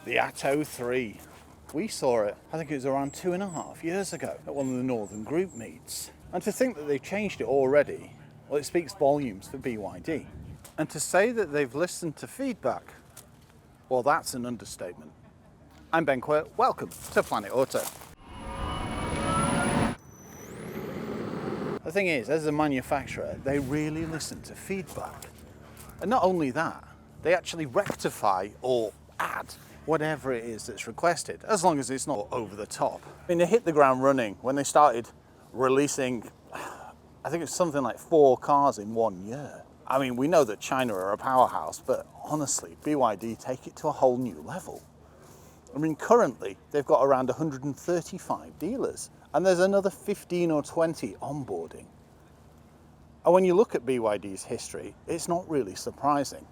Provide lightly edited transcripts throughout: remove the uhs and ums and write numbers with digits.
The Atto 3. We saw it, I think it was around 2.5 years ago at one of the Northern Group meets. And to think that they've changed it already, well, it speaks volumes for BYD. And to say that they've listened to feedback, well, that's an understatement. I'm Ben Quirk, welcome to Planet Auto. The thing is, as a manufacturer, they really listen to feedback. And not only that, they actually rectify or add whatever it is that's requested, as long as it's not over the top. I mean, they hit the ground running when they started releasing, I think it's something like 4 cars in 1 year. I mean, we know that China are a powerhouse, but honestly, BYD take it to a whole new level. I mean, currently, they've got around 135 dealers, and there's another 15 or 20 onboarding. And when you look at BYD's history, it's not really surprising.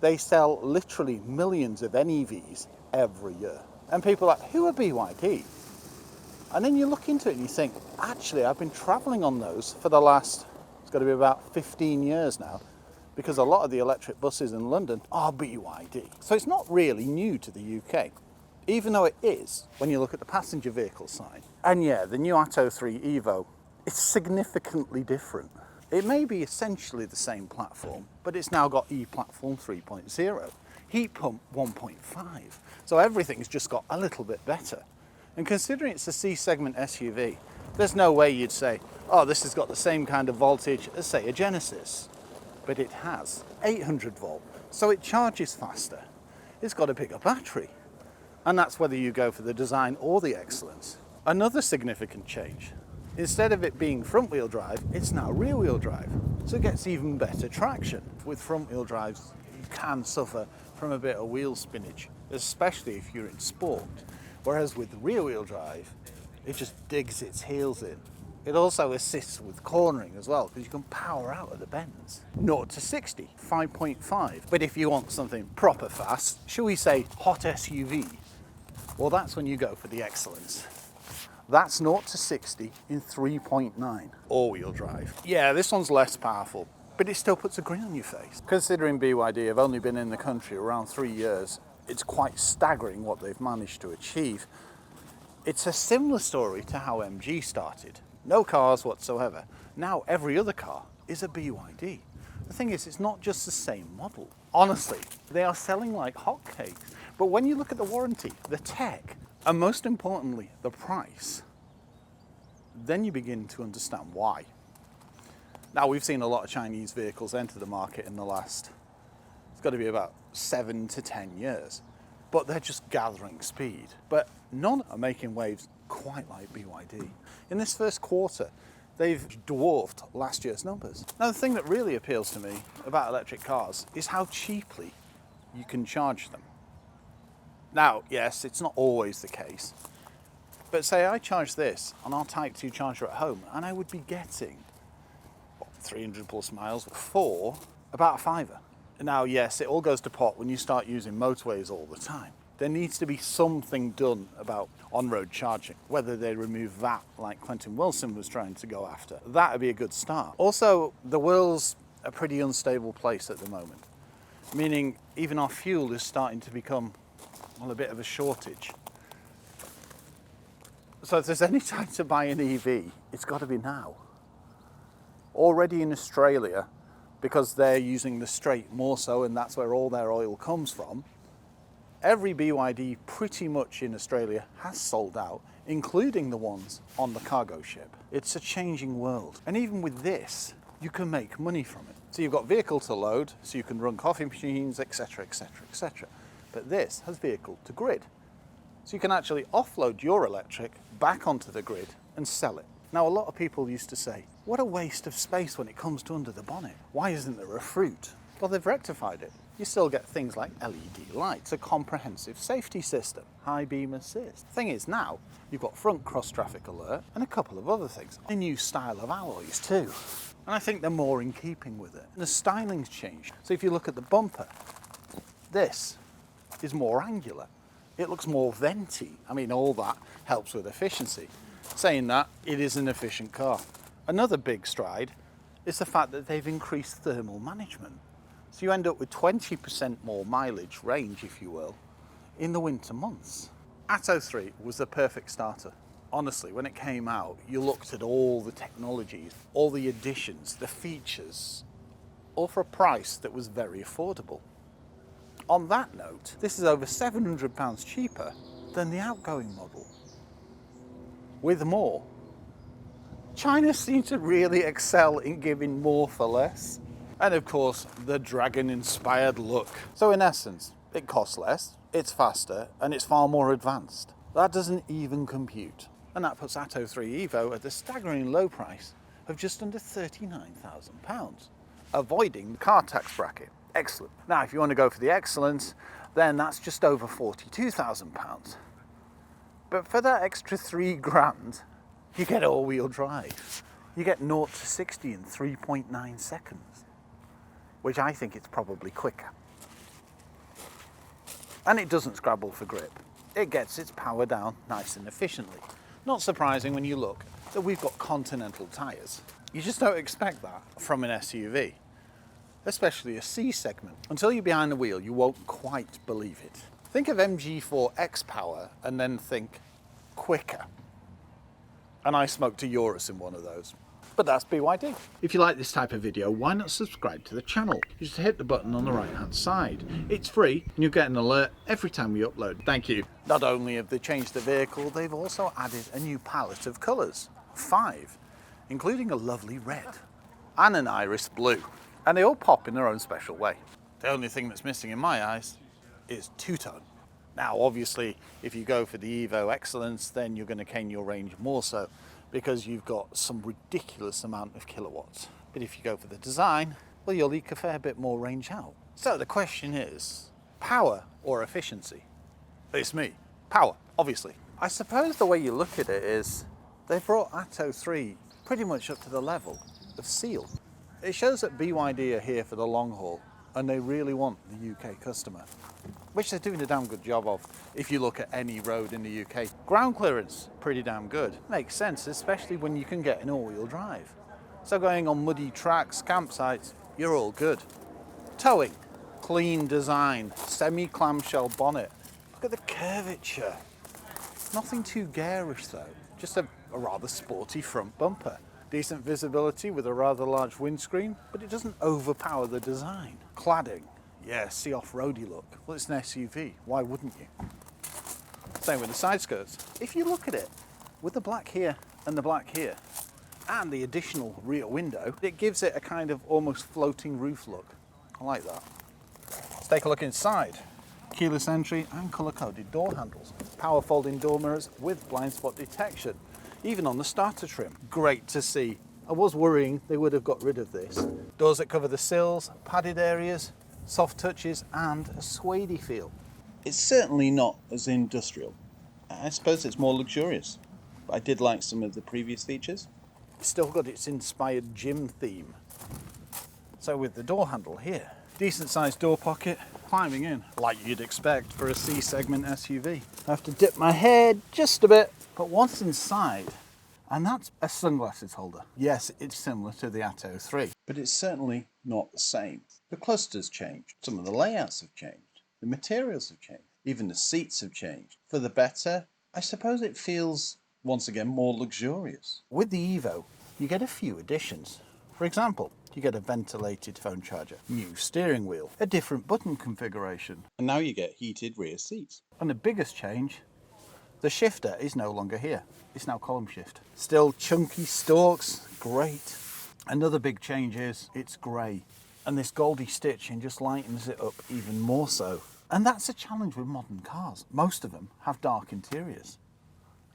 They sell literally millions of NEVs every year. And people are like, who are BYD? And then you look into it and you think, actually, I've been traveling on those for the last, it's got to be about 15 years now, because a lot of the electric buses in London are BYD. So it's not really new to the UK, even though it is when you look at the passenger vehicle side. And yeah, the new Atto 3 EVO, it's significantly different. It may be essentially the same platform, but it's now got E-Platform 3.0, heat pump 1.5. So everything's just got a little bit better. And considering it's a C-segment SUV, there's no way you'd say, oh, this has got the same kind of voltage as, say, a Genesis. But it has 800 volt, so it charges faster. It's got a bigger battery. And that's whether you go for the design or the excellence. Another significant change. Instead of it being front-wheel drive, it's now rear-wheel drive. So it gets even better traction. With front-wheel drives, you can suffer from a bit of wheel spinach, especially if you're in sport. Whereas with rear-wheel drive, it just digs its heels in. It also assists with cornering as well, because you can power out of the bends. 0 to 60, 5.5. But if you want something proper fast, shall we say hot SUV, well, that's when you go for the excellence. That's 0 to 60 in 3.9, all-wheel drive. Yeah, this one's less powerful, but it still puts a grin on your face. Considering BYD have only been in the country around 3 years, it's quite staggering what they've managed to achieve. It's a similar story to how MG started. No cars whatsoever. Now every other car is a BYD. The thing is, it's not just the same model. Honestly, they are selling like hotcakes. But when you look at the warranty, the tech, and most importantly, the price, then you begin to understand why. Now, we've seen a lot of Chinese vehicles enter the market in the last, it's got to be about 7 to 10 years, but they're just gathering speed. But none are making waves quite like BYD. In this first quarter, they've dwarfed last year's numbers. Now, the thing that really appeals to me about electric cars is how cheaply you can charge them. Now, yes, it's not always the case, but say I charge this on our Type 2 charger at home, and I would be getting 300 plus miles for about a £5. Now, yes, it all goes to pot when you start using motorways all the time. There needs to be something done about on-road charging, whether they remove that like Quentin Wilson was trying to go after. That would be a good start. Also, the world's a pretty unstable place at the moment, meaning even our fuel is starting to become, well, a bit of a shortage. So if there's any time to buy an EV, it's got to be now. Already in Australia, because they're using the Strait more so, and that's where all their oil comes from, every BYD pretty much in Australia has sold out, including the ones on the cargo ship. It's a changing world. And even with this, you can make money from it. So you've got vehicle to load, so you can run coffee machines, etc., etc., etc. But this has vehicle to grid. So you can actually offload your electric back onto the grid and sell it. Now, a lot of people used to say, what a waste of space when it comes to under the bonnet. Why isn't there a fruit? Well, they've rectified it. You still get things like LED lights, a comprehensive safety system, high beam assist. Thing is, now you've got front cross traffic alert and a couple of other things. A new style of alloys too. And I think they're more in keeping with it. The styling's changed. So if you look at the bumper, this is more angular. It looks more venty. I mean, all that helps with efficiency. Saying that, it is an efficient car. Another big stride is the fact that they've increased thermal management. So you end up with 20% more mileage range, if you will, in the winter months. Atto 3 was the perfect starter. Honestly, when it came out, you looked at all the technologies, all the additions, the features, all for a price that was very affordable. On that note, this is over £700 cheaper than the outgoing model. With more, China seems to really excel in giving more for less. And of course, the dragon-inspired look. So in essence, it costs less, it's faster, and it's far more advanced. That doesn't even compute. And that puts Atto 3 EVO at the staggering low price of just under £39,000, avoiding the car tax bracket. Excellent. Now, if you want to go for the excellence, then that's just over £42,000. But for that extra £3,000, you get all-wheel drive. You get 0 to 60 in 3.9 seconds, which I think it's probably quicker. And it doesn't scrabble for grip. It gets its power down nice and efficiently. Not surprising when you look that we've got Continental tyres. You just don't expect that from an SUV, especially a C segment. Until you're behind the wheel, you won't quite believe it. Think of MG4 X-Power and then think quicker. And I smoked a Urus in one of those. But that's BYD. If you like this type of video, why not subscribe to the channel? You just hit the button on the right hand side. It's free and you'll get an alert every time we upload. Thank you. Not only have they changed the vehicle, they've also added a new palette of colours. 5, including a lovely red and an iris blue. And they all pop in their own special way. The only thing that's missing in my eyes is two-tone. Now obviously if you go for the EVO Excellence, then you're going to cane your range more so, because you've got some ridiculous amount of kilowatts. But if you go for the design, well, you'll eke a fair bit more range out. So the question is, power or efficiency? It's me. Power, obviously. I suppose the way you look at it is, they brought Atto 3 pretty much up to the level of Seal. It shows that BYD are here for the long haul, and they really want the UK customer, which they're doing a damn good job of if you look at any road in the UK. Ground clearance, pretty damn good. Makes sense, especially when you can get an all-wheel drive. So going on muddy tracks, campsites, you're all good. Towing, clean design, semi-clamshell bonnet. Look at the curvature. Nothing too garish though, just a rather sporty front bumper. Decent visibility with a rather large windscreen, but it doesn't overpower the design. Cladding, yeah, see off-roady look. Well, it's an SUV, why wouldn't you? Same with the side skirts. If you look at it, with the black here and the black here, and the additional rear window, it gives it a kind of almost floating roof look. I like that. Let's take a look inside. Keyless entry and colour-coded door handles. Power folding door mirrors with blind spot detection. Even on the starter trim. Great to see. I was worrying they would have got rid of this. Doors that cover the sills, padded areas, soft touches, and a suede feel. It's certainly not as industrial. I suppose it's more luxurious, but I did like some of the previous features. It's still got its inspired gym theme. So with the door handle here, decent sized door pocket, climbing in, like you'd expect for a C-segment SUV. I have to dip my head just a bit, but once inside, and that's a sunglasses holder. Yes, it's similar to the Atto 3, but it's certainly not the same. The cluster's changed, some of the layouts have changed, the materials have changed, even the seats have changed. For the better, I suppose it feels, once again, more luxurious. With the EVO, you get a few additions. For example, you get a ventilated phone charger, new steering wheel, a different button configuration, and now you get heated rear seats. And the biggest change, the shifter is no longer here. It's now column shift. Still chunky stalks, great. Another big change is it's grey, and this goldy stitching just lightens it up even more so. And that's a challenge with modern cars. Most of them have dark interiors.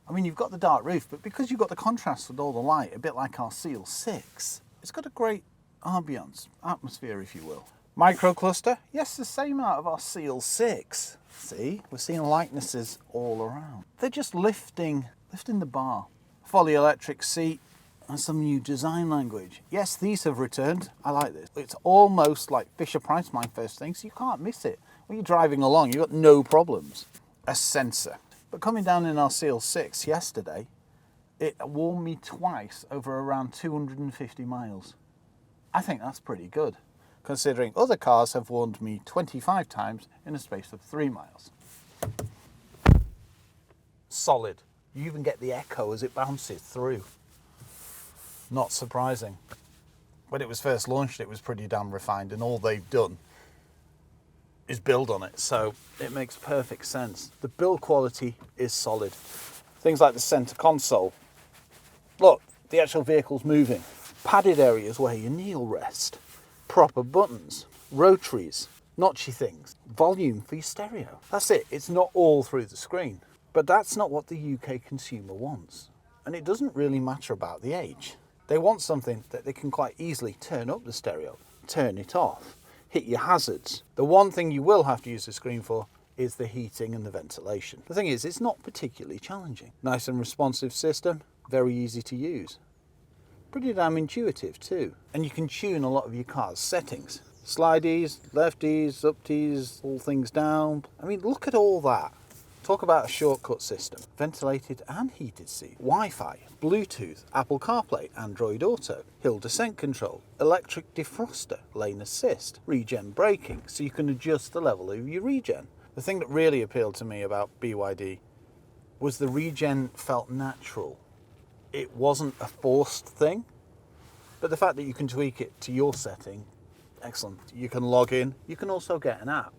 I mean, you've got the dark roof, but because you've got the contrast with all the light, a bit like our Seal 6, it's got a great ambience, atmosphere if you will. Micro cluster, yes, the same out of our Seal 6. See, we're seeing likenesses all around. They're just lifting the bar. Fully electric seat and some new design language. Yes, these have returned. I like this. It's almost like Fisher-Price, my first thing, so you can't miss it. When you're driving along, you've got no problems. A sensor. But coming down in our Seal 6 yesterday, it warned me twice over around 250 miles. I think that's pretty good, considering other cars have warned me 25 times in a space of 3 miles. solid. You even get the echo as it bounces through. Not surprising. When it was first launched, it was pretty damn refined, and all they've done is build on it, so it makes perfect sense. The build quality is solid. Things like the center console. Look, the actual vehicle's moving. Padded areas where your kneel rest. Proper buttons. Rotaries. Notchy things. Volume for your stereo. That's it. It's not all through the screen. But that's not what the UK consumer wants. And it doesn't really matter about the age. They want something that they can quite easily turn up the stereo, turn it off, hit your hazards. The one thing you will have to use the screen for is the heating and the ventilation. The thing is, it's not particularly challenging. Nice and responsive system, very easy to use. Pretty damn intuitive too. And you can tune a lot of your car's settings. Slideys, lefties, upties, all things down. I mean, look at all that. Talk about a shortcut system. Ventilated and heated seat, Wi-Fi, Bluetooth, Apple CarPlay, Android Auto, hill descent control, electric defroster, lane assist, regen braking, so you can adjust the level of your regen. The thing that really appealed to me about BYD was the regen felt natural. It wasn't a forced thing, but the fact that you can tweak it to your setting, excellent. You can log in, you can also get an app.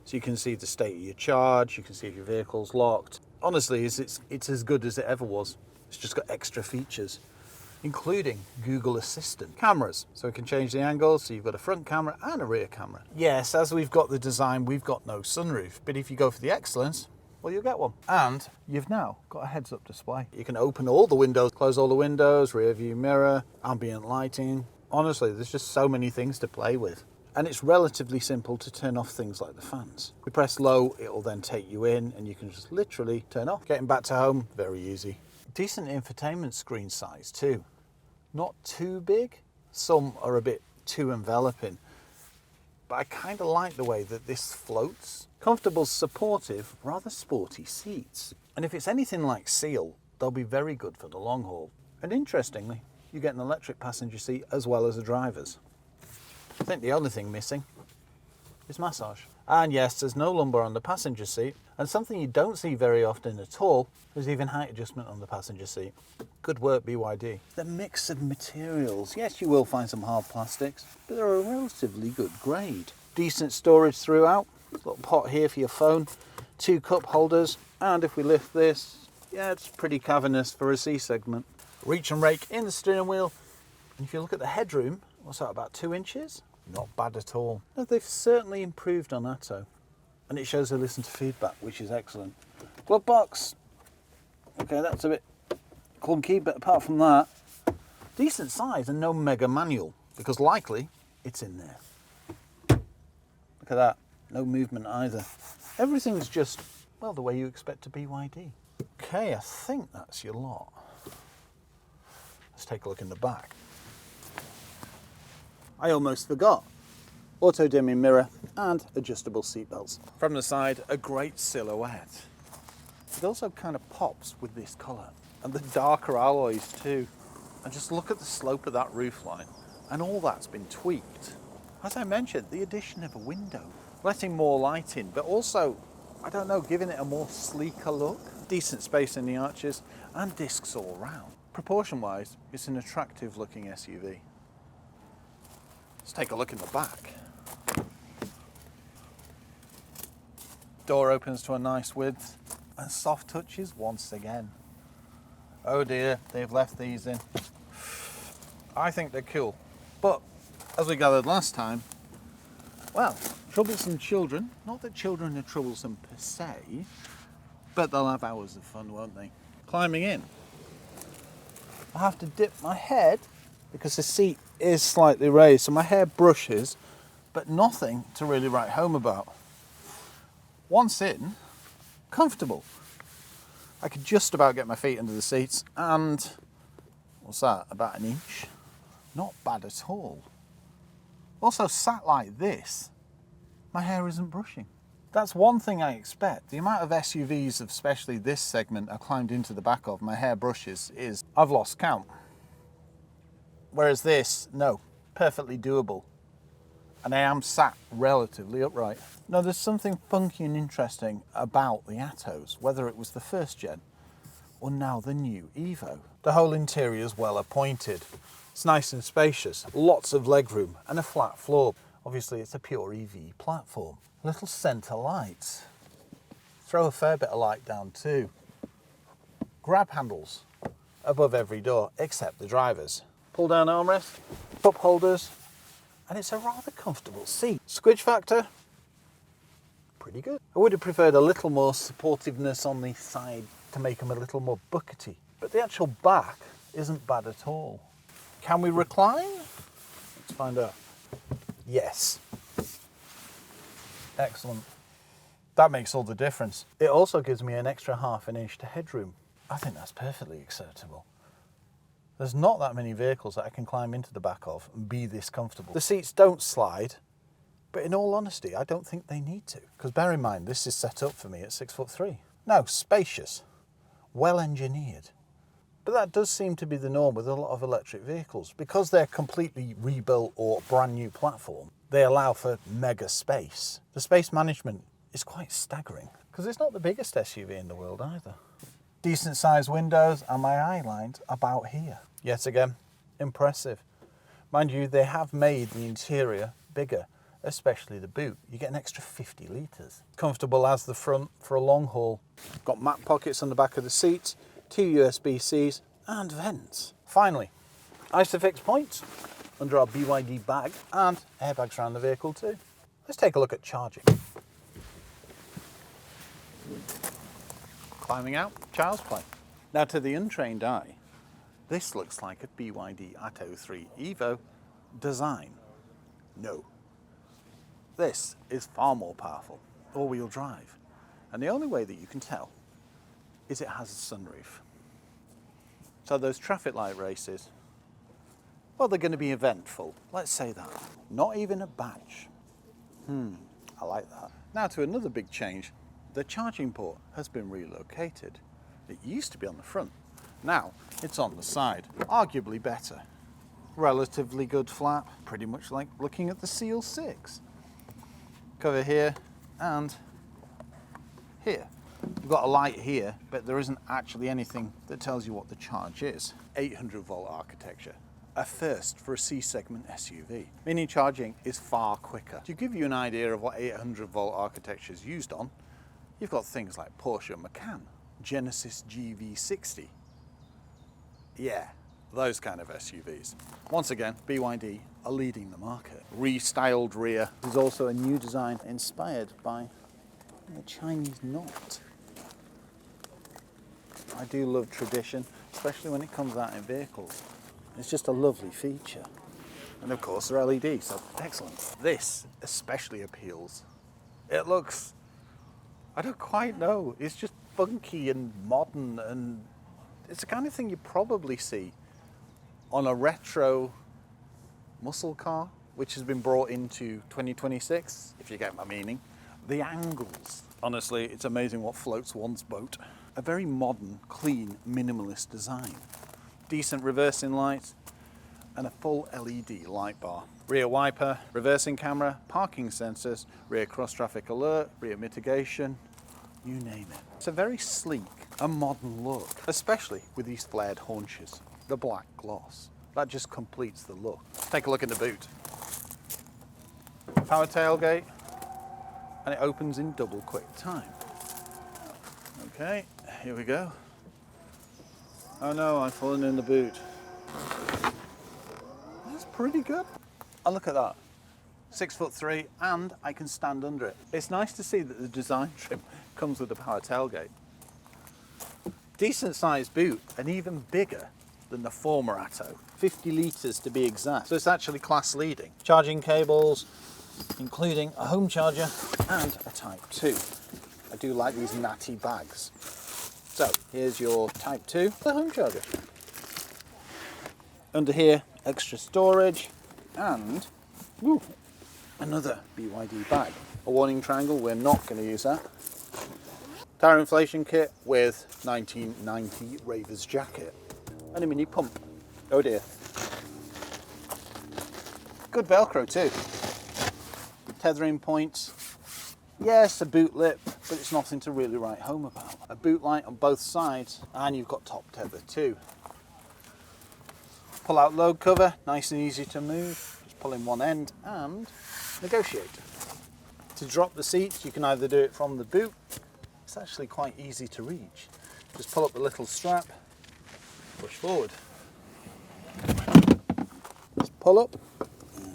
So you can see the state of your charge, you can see if your vehicle's locked. Honestly, it's as good as it ever was. It's just got extra features, including Google Assistant. Cameras, so it can change the angle, so you've got a front camera and a rear camera. Yes, as we've got the design, we've got no sunroof, but if you go for the excellence, well, you'll get one. And you've now got a heads-up display. You can open all the windows, close all the windows, rear view mirror, ambient lighting. Honestly, there's just so many things to play with. And it's relatively simple to turn off things like the fans. You press low, it'll then take you in, and you can just literally turn off. Getting back to home, very easy. Decent infotainment screen size too. Not too big. Some are a bit too enveloping. But I kind of like the way that this floats. Comfortable, supportive, rather sporty seats. And if it's anything like Seal, they'll be very good for the long haul. And interestingly, you get an electric passenger seat as well as a driver's. I think the only thing missing is massage. And yes, there's no lumbar on the passenger seat, and something you don't see very often at all is even height adjustment on the passenger seat. Good work, BYD. The mix of materials, yes, you will find some hard plastics, but they're a relatively good grade. Decent storage throughout. Little pot here for your phone, 2 cup holders, and if we lift this, yeah, it's pretty cavernous for a C segment. Reach and rake in the steering wheel, and if you look at the headroom, what's that, about 2 inches? Not bad at all. No, they've certainly improved on Atto. And it shows they listen to feedback, which is excellent. Glove box. Okay, that's a bit clunky, but apart from that, decent size and no mega manual, because likely it's in there. Look at that. No movement either. Everything's just, well, the way you expect a BYD. Okay, I think that's your lot. Let's take a look in the back. I almost forgot. Auto dimming mirror and adjustable seat belts. From the side, a great silhouette. It also kind of pops with this colour. And the darker alloys too. And just look at the slope of that roofline. And all that's been tweaked. As I mentioned, the addition of a window. Letting more light in, but also, I don't know, giving it a more sleeker look. Decent space in the arches and discs all round. Proportion-wise, it's an attractive looking SUV. Let's take a look in the back. Door opens to a nice width and soft touches once again. Oh dear, they've left these in. I think they're cool, but as we gathered last time, well, troublesome children, not that children are troublesome per se, but they'll have hours of fun, won't they? Climbing in, I have to dip my head because the seat is slightly raised, so my hair brushes, but nothing to really write home about. Once in, comfortable. I could just about get my feet under the seats, and what's that, about 1 inch? Not bad at all. Also, sat like this, my hair isn't brushing. That's one thing I expect. The amount of SUVs, especially this segment, I climbed into the back of, my hair brushes, is, I've lost count. Whereas this, no, perfectly doable. And I am sat relatively upright. Now there's something funky and interesting about the Attos, whether it was the first gen or now the new EVO. The whole interior is well appointed. It's nice and spacious, lots of legroom and a flat floor. Obviously it's a pure EV platform. Little centre lights. Throw a fair bit of light down too. Grab handles above every door except the driver's. Pull down armrest, cup holders, and it's a rather comfortable seat. Squidge factor, pretty good. I would have preferred a little more supportiveness on the side to make them a little more buckety, but the actual back isn't bad at all. Can we recline? Let's find out. Yes. Excellent. That makes all the difference. It also gives me an extra ½ inch to headroom. I think that's perfectly acceptable. There's not that many vehicles that I can climb into the back of and be this comfortable. The seats don't slide, but in all honesty, I don't think they need to. Because bear in mind, this is set up for me at 6'3". No, spacious, well engineered. But that does seem to be the norm with a lot of electric vehicles. Because they're completely rebuilt or brand new platform, they allow for mega space. The space management is quite staggering, because it's not the biggest SUV in the world either. Decent sized windows, and my eye line's about here. Yet again, impressive. Mind you, they have made the interior bigger, especially the boot. You get an extra 50 litres. Comfortable as the front for a long haul. Got map pockets on the back of the seats, 2 USB-Cs and vents. Finally, ISOFIX points under our BYD bag and airbags around the vehicle too. Let's take a look at charging. Climbing out, child's play. Now to the untrained eye, this looks like a BYD Atto 3 EVO design. No. This is far more powerful, all-wheel drive. And the only way that you can tell is it has a sunroof. So those traffic light races, well, they're going to be eventful, let's say that. Not even a badge. I like that. Now to another big change. The charging port has been relocated. It used to be on the front. Now it's on the side, arguably better. Relatively good flap, pretty much like looking at the Seal 6. Cover here and here. You've got a light here, but there isn't actually anything that tells you what the charge is. 800 volt architecture. A first for a C-segment SUV, meaning charging is far quicker. To give you an idea of what 800 volt architecture is used on, you've got things like Porsche Macan, Genesis GV60. Yeah, those kind of SUVs. Once again, BYD are leading the market. Restyled rear. There's also a new design inspired by the Chinese knot. I do love tradition, especially when it comes out in vehicles. It's just a lovely feature. And of course, they're LED, so excellent. This especially appeals. It looks, I don't quite know, it's just funky and modern, and it's the kind of thing you probably see on a retro muscle car, which has been brought into 2026, if you get my meaning. The angles, honestly, it's amazing what floats one's boat. A very modern, clean, minimalist design. Decent reversing lights and a full LED light bar. Rear wiper, reversing camera, parking sensors, rear cross-traffic alert, rear mitigation, you name it. It's a very sleek and modern look, especially with these flared haunches. The black gloss, that just completes the look. Take a look at the boot. Power tailgate, and it opens in double quick time. Okay, here we go. Oh no, I've fallen in the boot. That's pretty good. And look at that. 6'3", and I can stand under it. It's nice to see that the design trim comes with a power tailgate. Decent sized boot, and even bigger than the former Atto. 50 litres to be exact. So it's actually class leading. Charging cables, including a home charger and a Type 2. I do like these natty bags. So here's your Type 2, the home charger. Under here, extra storage, and another BYD bag. A warning triangle, we're not going to use that. Tire inflation kit with 1990 Raver's jacket. And a mini pump. Oh dear. Good Velcro too. Tethering points. Yes, a boot lip. but it's nothing to really write home about. A boot light on both sides, and you've got top tether too. Pull out load cover, nice and easy to move. Just pull in one end and negotiate. To drop the seats, you can either do it from the boot. It's actually quite easy to reach. Just pull up the little strap, push forward. Just pull up.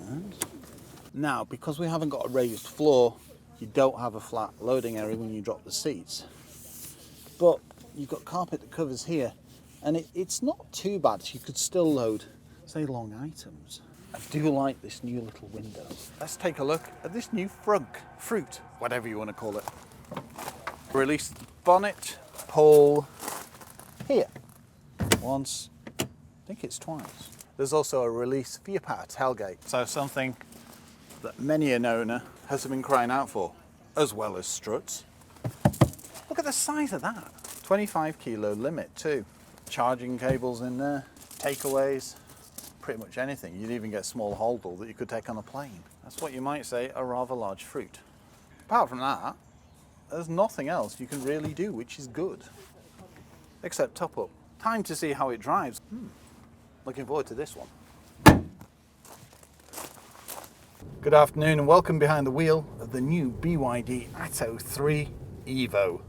And now, because we haven't got a raised floor, you don't have a flat loading area when you drop the seats. But you've got carpet that covers here, and it's not too bad. You could still load, say, long items. I do like this new little window. Let's take a look at this new fruit, whatever you want to call it. Release the bonnet, pull here. Once, I think it's twice. There's also a release for your power tailgate. So something that many an owner has been crying out for, as well as struts. Look at the size of that. 25 kilo limit too. Charging cables in there, takeaways, pretty much anything. You'd even get a small holdall that you could take on a plane. That's what you might say a rather large fruit. Apart from that, there's nothing else you can really do, which is good. Except top up. Time to see how it drives. Looking forward to this one. Good afternoon and welcome behind the wheel of the new BYD Atto 3 EVO.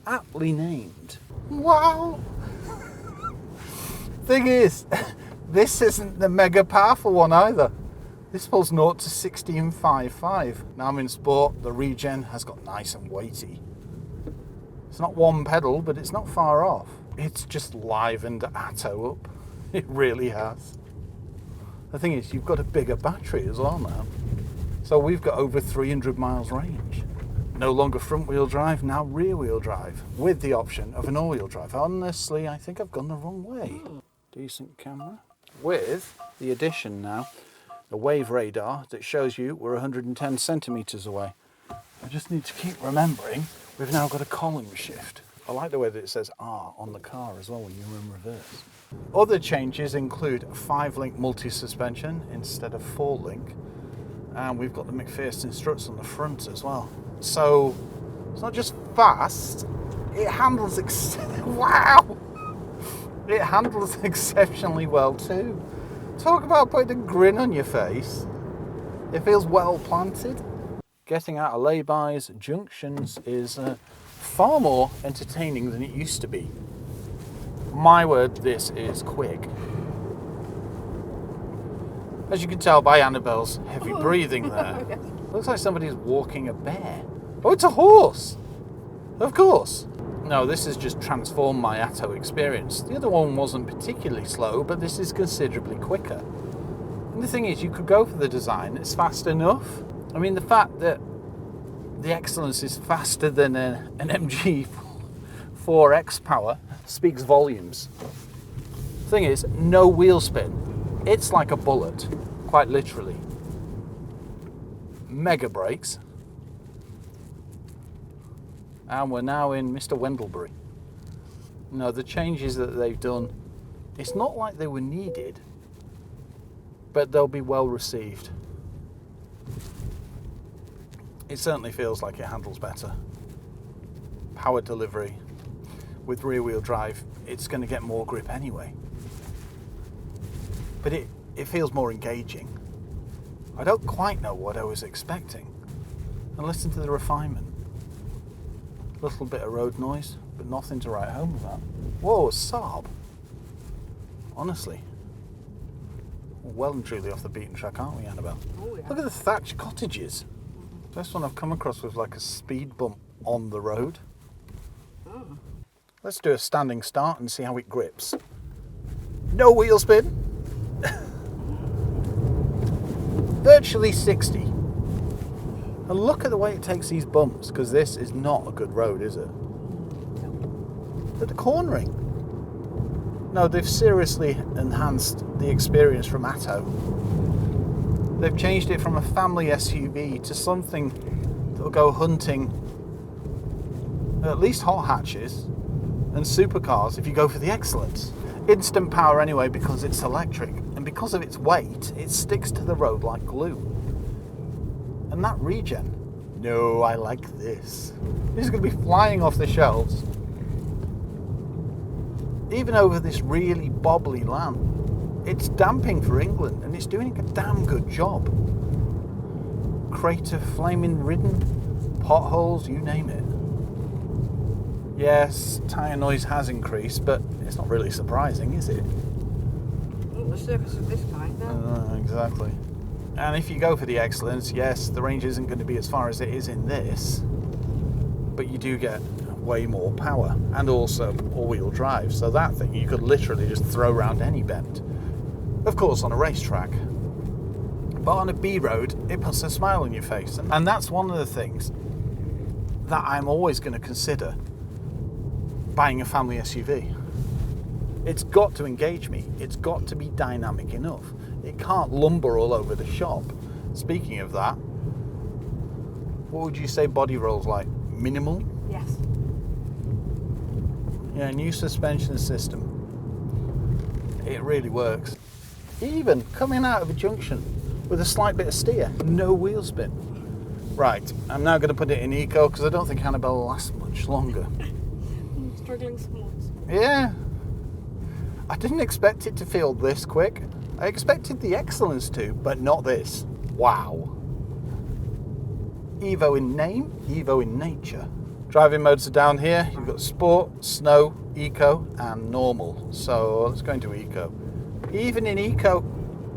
Aptly named. Wow! Thing is, this isn't the mega powerful one either. This pulls 0 to 60 in 5.5. Now I'm in sport, the regen has got nice and weighty. It's not one pedal, but it's not far off. It's just livened Atto up. It really has. The thing is, you've got a bigger battery as well now. So we've got over 300 miles range. No longer front wheel drive, now rear wheel drive, with the option of an all wheel drive. Honestly, I think I've gone the wrong way. Decent camera. With the addition now, a wave radar that shows you we're 110 centimeters away. I just need to keep remembering we've now got a column shift. I like the way that it says R on the car as well when you're in reverse. Other changes include a 5-link multi-suspension instead of 4-link. And we've got the McPherson struts on the front as well. So it's not just fast, it handles wow! It handles exceptionally well too. Talk about putting a grin on your face. It feels well planted. Getting out of lay-bys, junctions is far more entertaining than it used to be. My word, this is quick. As you can tell by Annabelle's heavy breathing there, looks like somebody's walking a bear. Oh, it's a horse! Of course. No, this has just transformed my Atto experience. The other one wasn't particularly slow, but this is considerably quicker. And the thing is, you could go for the design, it's fast enough. I mean, the fact that the Excellence is faster than an MG 4X power speaks volumes. The thing is, no wheel spin. It's like a bullet, quite literally. Mega brakes. And we're now in Mr. Wendlebury. No, the changes that they've done, it's not like they were needed, but they'll be well received. It certainly feels like it handles better. Power delivery. With rear wheel drive, it's going to get more grip anyway. But it feels more engaging. I don't quite know what I was expecting. And listen to the refinement. A little bit of road noise, but nothing to write home about. Whoa, a Saab. Honestly. Well and truly off the beaten track, aren't we, Annabelle? Oh, yeah. Look at the thatched cottages. First one I've come across with like a speed bump on the road. Oh. Let's do a standing start and see how it grips. No wheel spin. Virtually 60. And look at the way it takes these bumps, because this is not a good road, is it? Look at the cornering. No, they've seriously enhanced the experience from Atto. They've changed it from a family SUV to something that will go hunting at least hot hatches and supercars if you go for the Excellence. Instant power anyway because it's electric, and because of its weight, it sticks to the road like glue. And that regen, No, I like this. This is going to be flying off the shelves. Even over this really bobbly land. It's damping for England and it's doing a damn good job. Crater flaming ridden, potholes, you name it. Yes, tyre noise has increased, but it's not really surprising, is it? Well, the surface of this kind, no. Exactly. And if you go for the excellence, yes, the range isn't going to be as far as it is in this, but you do get way more power and also all-wheel drive. So that thing you could literally just throw around any bend. Of course, on a racetrack. But on a B road, it puts a smile on your face. And that's one of the things that I'm always going to consider buying a family SUV. It's got to engage me. It's got to be dynamic enough. It can't lumber all over the shop. Speaking of that, what would you say body roll's like? Minimal? Yes. Yeah, new suspension system. It really works. Even coming out of a junction with a slight bit of steer, no wheel spin. Right, I'm now going to put it in eco because I don't think Annabelle will last much longer. I'm struggling somewhat. Yeah. I didn't expect it to feel this quick. I expected the excellence to, but not this. Wow. EVO in name, EVO in nature. Driving modes are down here. You've got sport, snow, eco, and normal. So let's go into eco. Even in eco,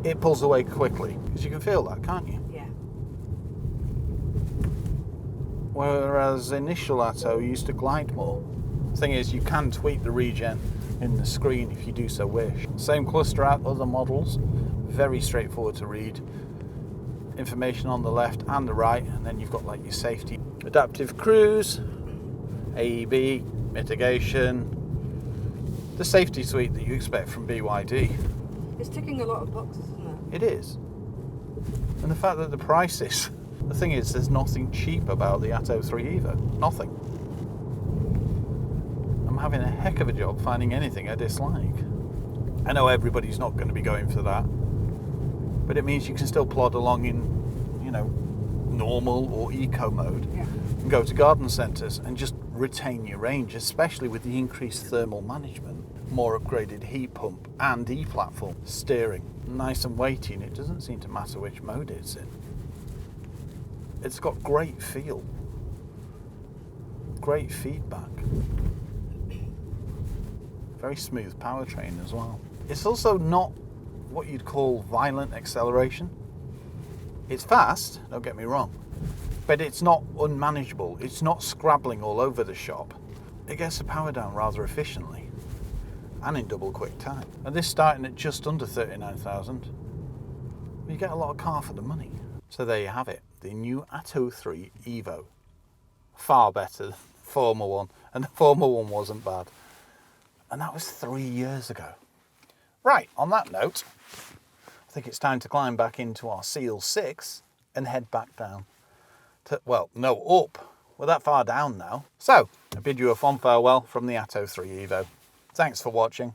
it pulls away quickly because you can feel that, can't you? Yeah. Whereas initial Atto used to glide more. The thing is, you can tweak the regen in the screen if you do so wish. Same cluster at other models, very straightforward to read. Information on the left and the right, and then you've got like your safety. Adaptive cruise, AEB, mitigation, the safety suite that you expect from BYD. It's ticking a lot of boxes, isn't It is. And the fact that the prices, the thing is, there's nothing cheap about the Atto 3 EVO. Nothing. I'm having a heck of a job finding anything I dislike. I know everybody's not going to be going for that, but it means you can still plod along in, you know, normal or eco mode. Yeah. And go to garden centres and just retain your range, especially with the increased thermal management, more upgraded heat pump and E-platform steering. Nice and weighty, and it doesn't seem to matter which mode it's in. It's got great feel, great feedback, very smooth powertrain as well. It's also not what you'd call violent acceleration. It's fast, don't get me wrong, but it's not unmanageable. It's not scrabbling all over the shop. It gets the power down rather efficiently and in double quick time. And this starting at just under 39,000, you get a lot of car for the money. So there you have it, the new Atto 3 EVO. Far better than the former one, and the former one wasn't bad. And that was 3 years ago. Right, on that note, I think it's time to climb back into our Seal 6 and head back down. Well, no, up. We're that far down now. So, I bid you a fond farewell from the Atto 3 EVO. Thanks for watching.